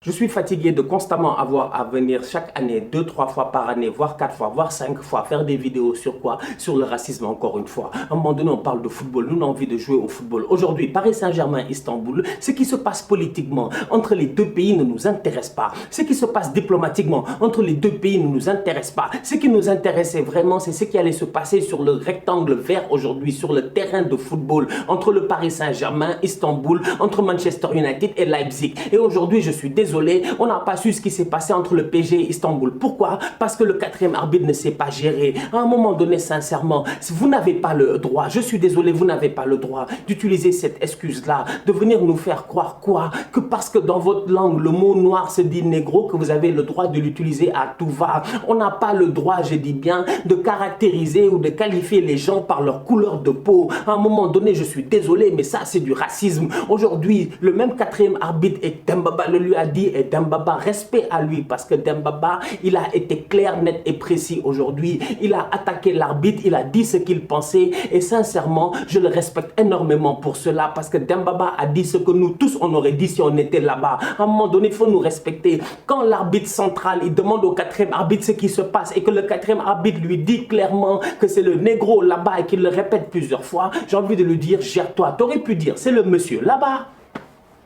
Je suis fatigué de constamment avoir à venir chaque année, 2-3 fois par année, voire 4 fois, voire 5 fois, faire des vidéos sur quoi? Sur le racisme encore une fois. À un moment donné, on parle de football, nous on a envie de jouer au football. Aujourd'hui, Paris Saint-Germain, Istanbul, ce qui se passe politiquement entre les deux pays ne nous intéresse pas. Ce qui se passe diplomatiquement entre les deux pays ne nous intéresse pas. Ce qui nous intéressait vraiment, c'est ce qui allait se passer sur le rectangle vert aujourd'hui, sur le terrain de football, entre le Paris Saint-Germain, Istanbul, entre Manchester United et Leipzig. Et aujourd'hui, je suis désolé, on n'a pas su ce qui s'est passé entre le PSG et Istanbul. Pourquoi? Parce que le quatrième arbitre ne s'est pas géré. À un moment donné, sincèrement, vous n'avez pas le droit, je suis désolé, vous n'avez pas le droit d'utiliser cette excuse-là, de venir nous faire croire quoi? Que parce que dans votre langue, le mot noir se dit négro, que vous avez le droit de l'utiliser à tout va. On n'a pas le droit, je dis bien, de caractériser ou de qualifier les gens par leur couleur de peau. À un moment donné, je suis désolé, mais ça, c'est du racisme. Aujourd'hui, le même quatrième arbitre, et Dembaba le lui a dit, et Dembaba, respect à lui, parce que Dembaba, il a été clair, net et précis aujourd'hui. Il a attaqué l'arbitre, il a dit ce qu'il pensait, et sincèrement, je le respecte énormément pour cela, parce que Dembaba a dit ce que nous tous, on aurait dit si on était là-bas. À un moment donné, il faut nous respecter. Quand l'arbitre central, il demande au quatrième arbitre ce qui se passe, et que le quatrième arbitre lui dit clairement que c'est le négro là-bas, et qu'il le répète plusieurs fois, j'ai envie de lui dire, gère-toi. Tu aurais pu dire, c'est le monsieur là-bas.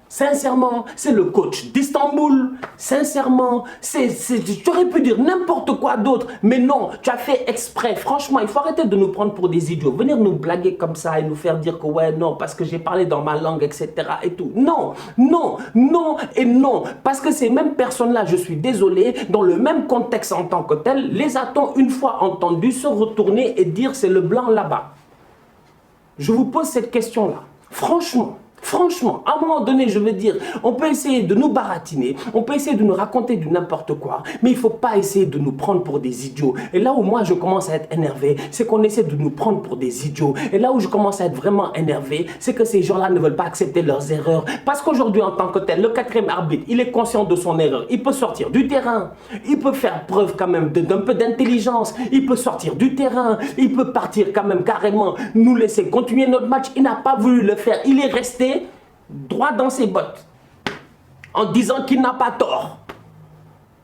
Sincèrement, c'est le coach d'Istanbul. Sincèrement, tu aurais pu dire n'importe quoi d'autre. Mais non, tu as fait exprès. Franchement, il faut arrêter de nous prendre pour des idiots. Venir nous blaguer comme ça et nous faire dire que ouais, non, parce que j'ai parlé dans ma langue, etc. et tout. Non, non, non et non. Parce que ces mêmes personnes-là, je suis désolé, dans le même contexte en tant que tel, les a-t-on une fois entendus se retourner et dire c'est le blanc là-bas? Je vous pose cette question-là. Franchement, à un moment donné, je veux dire, on peut essayer de nous baratiner, on peut essayer de nous raconter du n'importe quoi, mais il ne faut pas essayer de nous prendre pour des idiots. Et là où moi je commence à être énervé, c'est qu'on essaie de nous prendre pour des idiots. Et là où je commence à être vraiment énervé, c'est que ces gens-là ne veulent pas accepter leurs erreurs. Parce qu'aujourd'hui, en tant que tel, le quatrième arbitre, il est conscient de son erreur. Il peut sortir du terrain, il peut faire preuve quand même d'un peu d'intelligence, il peut sortir du terrain, il peut partir quand même carrément, nous laisser continuer notre match. Il n'a pas voulu le faire, il est resté droit dans ses bottes, en disant qu'il n'a pas tort,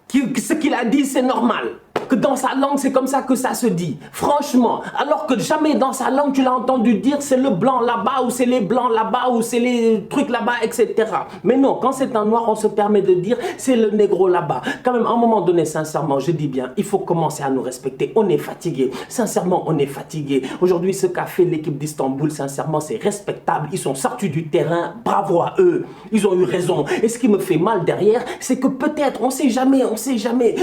que ce qu'il a dit c'est normal, que dans sa langue c'est comme ça que ça se dit. Franchement, alors que jamais dans sa langue tu l'as entendu dire c'est le blanc là-bas ou c'est les blancs là-bas ou c'est les trucs là-bas, etc. Mais non, quand c'est un noir on se permet de dire c'est le négro là-bas. Quand même, à un moment donné, sincèrement, je dis bien, il faut commencer à nous respecter. On est fatigué, sincèrement on est fatigué. Aujourd'hui, ce qu'a fait l'équipe d'Istanbul, sincèrement c'est respectable. Ils sont sortis du terrain, bravo à eux, ils ont eu raison. Et ce qui me fait mal derrière, c'est que peut-être, on sait jamais,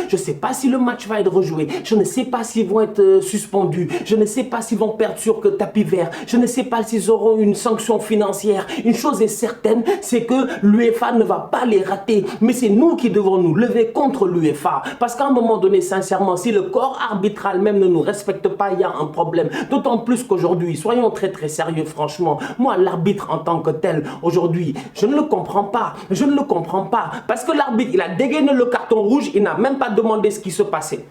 je sais pas si le match va être rejouer. Je ne sais pas s'ils vont être suspendus. Je ne sais pas s'ils vont perdre sur que tapis vert. Je ne sais pas s'ils auront une sanction financière. Une chose est certaine, c'est que l'UEFA ne va pas les rater. Mais c'est nous qui devons nous lever contre l'UEFA. Parce qu'à un moment donné, sincèrement, si le corps arbitral même ne nous respecte pas, il y a un problème. D'autant plus qu'aujourd'hui, soyons très très sérieux, franchement. Moi, l'arbitre en tant que tel, aujourd'hui, je ne le comprends pas. Je ne le comprends pas. Parce que l'arbitre, il a dégainé le carton rouge, il n'a même pas demandé ce qui se passait.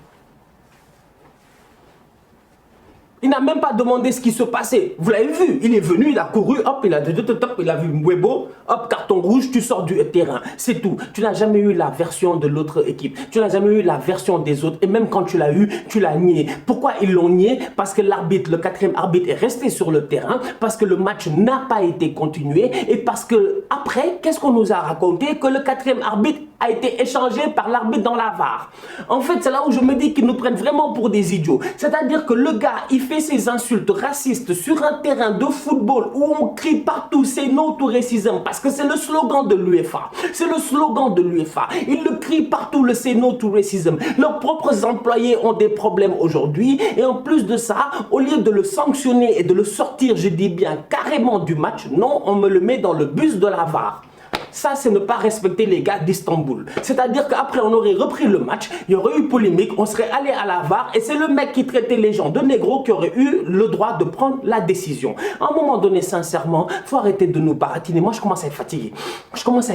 Il n'a même pas demandé ce qui se passait. Vous l'avez vu, il est venu, il a couru, hop, il a vu Mwebo, hop, carton rouge, tu sors du terrain. C'est tout. Tu n'as jamais eu la version de l'autre équipe. Tu n'as jamais eu la version des autres. Et même quand tu l'as eu, tu l'as nié. Pourquoi ils l'ont nié? Parce que l'arbitre, le quatrième arbitre est resté sur le terrain, parce que le match n'a pas été continué et parce que après, qu'est-ce qu'on nous a raconté? Que le quatrième arbitre a été échangé par l'arbitre dans la VAR. En fait, c'est là où je me dis qu'ils nous prennent vraiment pour des idiots. C'est-à-dire que le gars, il fait ses insultes racistes sur un terrain de football où on crie partout c'est no to racism parce que c'est le slogan de l'UEFA. C'est le slogan de l'UEFA. Ils le crient partout, le c'est no to racism. Leurs propres employés ont des problèmes aujourd'hui et en plus de ça, au lieu de le sanctionner et de le sortir, je dis bien carrément du match, non, on me le met dans le bus de la VAR. Ça, c'est ne pas respecter les gars d'Istanbul. C'est-à-dire qu'après, on aurait repris le match, il y aurait eu polémique, on serait allé à la VAR et c'est le mec qui traitait les gens de négros qui aurait eu le droit de prendre la décision. À un moment donné, sincèrement, il faut arrêter de nous baratiner. Moi, je commence à être fatigué. Je commence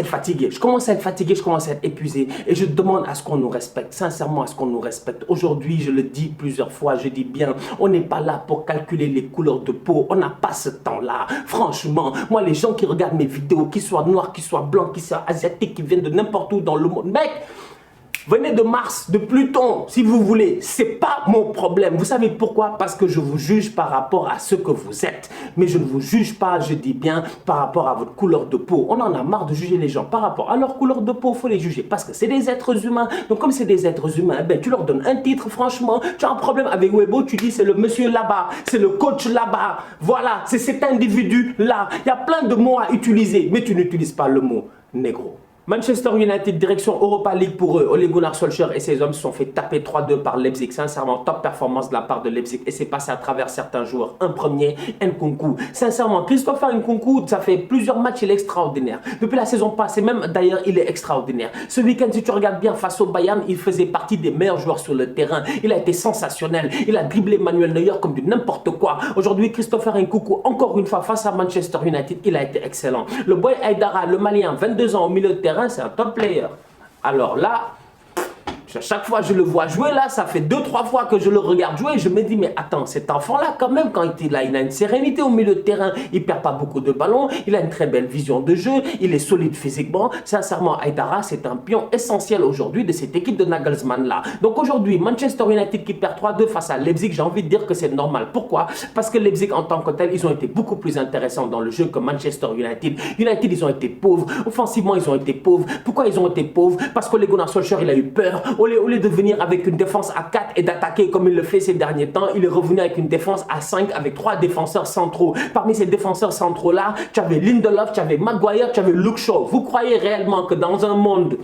à être épuisé et je demande à ce qu'on nous respecte. Sincèrement, à ce qu'on nous respecte. Aujourd'hui, je le dis plusieurs fois, je dis bien, on n'est pas là pour calculer les couleurs de peau. On n'a pas ce temps-là. Franchement, moi, les gens qui regardent mes vidéos, qu'ils soient noirs, qu'ils soient blancs, qui sont asiatiques, qui viennent de n'importe où dans le monde. Mec, venez de Mars, de Pluton, si vous voulez. C'est pas mon problème. Vous savez pourquoi? Parce que je vous juge par rapport à ce que vous êtes. Mais je ne vous juge pas, je dis bien, par rapport à votre couleur de peau. On en a marre de juger les gens par rapport à leur couleur de peau. Il faut les juger parce que c'est des êtres humains. Donc comme c'est des êtres humains, ben, tu leur donnes un titre, franchement. Tu as un problème avec Weibo, tu dis c'est le monsieur là-bas, c'est le coach là-bas. Voilà, c'est cet individu-là. Il y a plein de mots à utiliser, mais tu n'utilises pas le mot négro. Manchester United, direction Europa League pour eux. Ole Gunnar Solskjaer et ses hommes se sont fait taper 3-2 par Leipzig. Sincèrement, top performance de la part de Leipzig. Et c'est passé à travers certains joueurs. Un premier, Nkunku. Sincèrement, Christopher Nkunku, ça fait plusieurs matchs, il est extraordinaire. Depuis la saison passée, même d'ailleurs, il est extraordinaire. Ce week-end, si tu regardes bien face au Bayern, il faisait partie des meilleurs joueurs sur le terrain. Il a été sensationnel. Il a dribblé Manuel Neuer comme du n'importe quoi. Aujourd'hui, Christopher Nkunku, encore une fois, face à Manchester United, il a été excellent. Le boy Aïdara, le Malien, 22 ans au milieu de terrain, c'est un top player. Alors là, à chaque fois que je le vois jouer, là, ça fait 2-3 fois que je le regarde jouer et je me dis, mais attends, cet enfant-là, quand même, quand il est là, il a une sérénité au milieu de terrain, il ne perd pas beaucoup de ballons, il a une très belle vision de jeu, il est solide physiquement. Sincèrement, Aïdara, c'est un pion essentiel aujourd'hui de cette équipe de Nagelsmann-là. Donc aujourd'hui, Manchester United qui perd 3-2 face à Leipzig, j'ai envie de dire que c'est normal. Pourquoi? Parce que Leipzig, en tant que tel, ils ont été beaucoup plus intéressants dans le jeu que Manchester United. United, ils ont été pauvres. Offensivement, ils ont été pauvres. Pourquoi ils ont été pauvres? Parce que Ole Gunnar Solskjaer, il a eu peur. Au lieu de venir avec une défense à 4 et d'attaquer comme il le fait ces derniers temps, il est revenu avec une défense à 5 avec 3 défenseurs centraux. Parmi ces défenseurs centraux-là, tu avais Lindelof, tu avais Maguire, tu avais Luke Shaw. Vous croyez réellement que dans un monde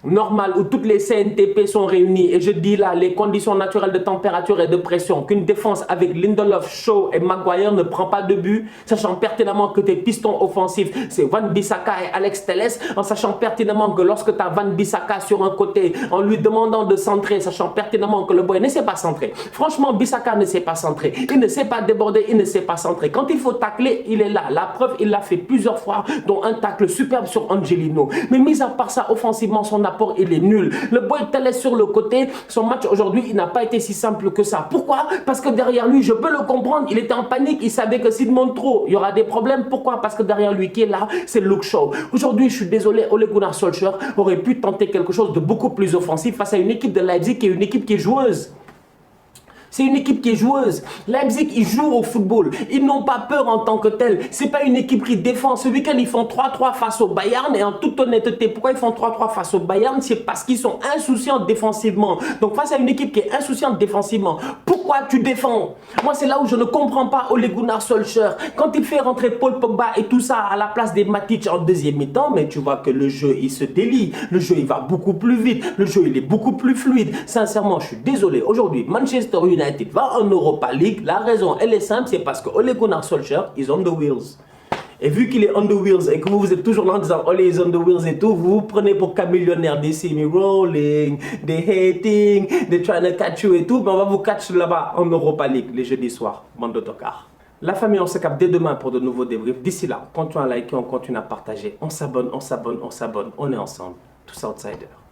normal où toutes les CNTP sont réunies et je dis là les conditions naturelles de température et de pression, qu'une défense avec Lindelof, Shaw et Maguire ne prend pas de but, sachant pertinemment que tes pistons offensifs c'est Van Bissaka et Alex Telles, en sachant pertinemment que lorsque tu as Van Bissaka sur un côté, en lui demandant de centrer, sachant pertinemment que le boy ne sait pas centrer. Franchement, Bissaka ne sait pas centrer, il ne sait pas déborder, il ne sait pas centrer. Quand il faut tacler, il est là. La preuve, il l'a fait plusieurs fois, dont un tacle superbe sur Angelino. Mais mis à part ça, offensivement, son apport, il est nul. Le boy Telles sur le côté, son match aujourd'hui, il n'a pas été si simple que ça. Pourquoi? Parce que derrière lui, je peux le comprendre, il était en panique, il savait que s'il monte trop, il y aura des problèmes. Pourquoi? Parce que derrière lui, qui est là, c'est Luke Shaw. Aujourd'hui, je suis désolé, Ole Gunnar Solskjaer aurait pu tenter quelque chose de beaucoup plus offensif face à une équipe de Leipzig qui est une équipe qui est joueuse. C'est une équipe qui est joueuse. Leipzig, ils jouent au football. Ils n'ont pas peur en tant que tel. C'est pas une équipe qui défend. Ce week-end, ils font 3-3 face au Bayern. Et en toute honnêteté, pourquoi ils font 3-3 face au Bayern? C'est parce qu'ils sont insouciants défensivement. Donc face à une équipe qui est insouciante défensivement, pourquoi tu défends? Moi, c'est là où je ne comprends pas Ole Gunnar Solskjaer. Quand il fait rentrer Paul Pogba et tout ça à la place des Matic en deuxième mi-temps, mais tu vois que le jeu, il se délie. Le jeu, il va beaucoup plus vite. Le jeu, il est beaucoup plus fluide. Sincèrement, je suis désolé. Aujourd'hui, Manchester United va en Europa League. La raison, elle est simple, c'est parce que Ole Gunnar Solskjaer is on the wheels. Et vu qu'il est on the wheels et que vous êtes toujours là en disant Ole is on the wheels et tout, vous vous prenez pour camillionnaire, des see me rolling, des hating, des trying to catch you et tout, mais on va vous catch là-bas en Europa League les jeudis soirs, bande d'autocars. La famille, on se capte dès demain pour de nouveaux débriefs. D'ici là, on continue à liker, on continue à partager. On s'abonne, on s'abonne, on s'abonne. On est ensemble. Tous outsiders.